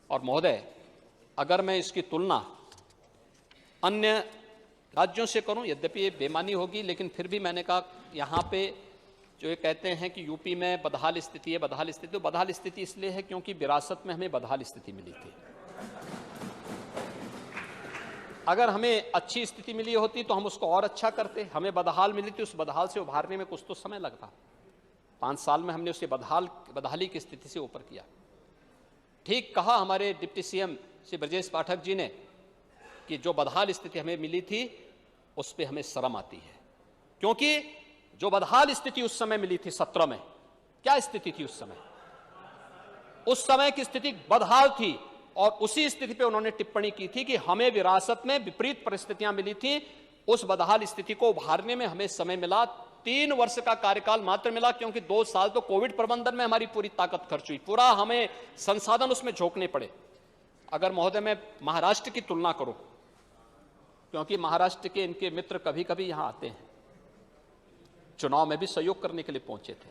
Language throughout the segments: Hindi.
और महोदय, अगर मैं इसकी तुलना अन्य राज्यों से करूं, यद्यपि ये बेमानी होगी, लेकिन फिर भी मैंने कहा यहाँ पे जो ये कहते हैं कि यूपी में बदहाल स्थिति है, बदहाल स्थिति, तो बदहाल स्थिति इसलिए है क्योंकि विरासत में हमें बदहाल स्थिति मिली थी। अगर हमें अच्छी स्थिति मिली होती तो हम उसको और अच्छा करते। हमें बदहाल मिली थी, उस बदहाल से उभारने में कुछ तो समय लगता। 5 साल में हमने उसे बदहाली की स्थिति से ऊपर किया। ठीक कहा हमारे डिप्टी सीएम श्री ब्रजेश पाठक जी ने कि जो बदहाल स्थिति हमें मिली थी उस पर हमें शर्म आती है, क्योंकि जो बदहाल स्थिति उस समय मिली थी 17 में, क्या स्थिति थी उस समय? उस समय की स्थिति बदहाल थी और उसी स्थिति पे उन्होंने टिप्पणी की थी कि हमें विरासत में विपरीत परिस्थितियां मिली थी, उस बदहाल स्थिति को उभारने में हमें समय मिला। 3 वर्ष का कार्यकाल मात्र मिला, क्योंकि 2 साल तो कोविड प्रबंधन में हमारी पूरी ताकत खर्च हुई, पूरा हमें संसाधन उसमें झोंकने पड़े। अगर महोदय मैं महाराष्ट्र की तुलना करूं, क्योंकि महाराष्ट्र के इनके मित्र कभी कभी यहां आते हैं, चुनाव में भी सहयोग करने के लिए पहुंचे थे।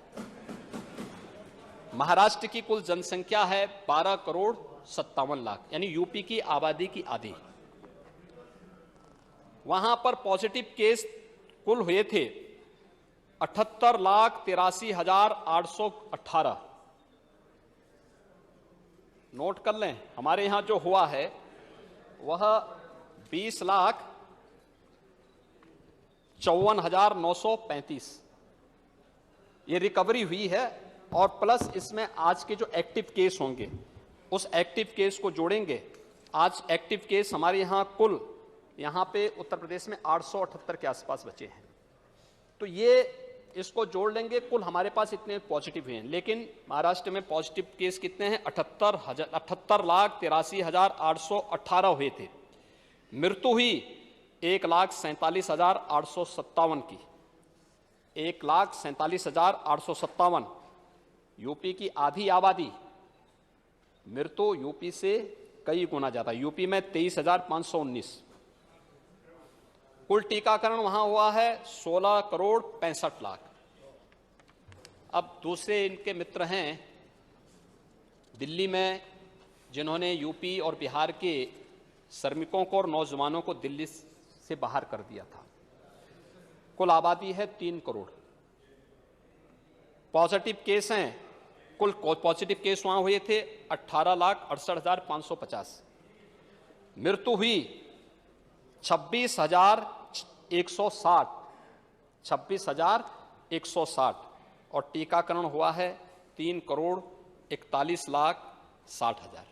महाराष्ट्र की कुल जनसंख्या है 12 करोड़ 57 लाख, यानी यूपी की आबादी की आधी। वहां पर पॉजिटिव केस कुल हुए थे 78,83,818। नोट कर लें, हमारे यहां जो हुआ है वह 20,54,935 ये रिकवरी हुई है, और प्लस इसमें आज के जो एक्टिव केस होंगे उस एक्टिव केस को जोड़ेंगे। आज एक्टिव केस हमारे यहां कुल यहां पे उत्तर प्रदेश में 878 के आसपास बचे हैं, तो ये इसको जोड़ लेंगे, कुल हमारे पास इतने पॉजिटिव हुए हैं। लेकिन महाराष्ट्र में पॉजिटिव केस कितने हैं? 78,83,818 हुए थे। मृत्यु हुई 1,47,857 की, 1,47,857। यूपी की आधी आबादी, मृत्यु यूपी से कई गुना ज्यादा, यूपी में 23,519। कुल टीकाकरण वहां हुआ है 16 करोड़ 65 लाख। अब दूसरे इनके मित्र हैं दिल्ली में, जिन्होंने यूपी और बिहार के श्रमिकों को और नौजवानों को दिल्ली से बाहर कर दिया था। कुल आबादी है 3 करोड़। पॉजिटिव केस हैं, कुल पॉजिटिव केस वहां हुए थे 18,68,550। मृत्यु हुई 26,160, 26,160, और टीकाकरण हुआ है 3 करोड़ 41,60,000।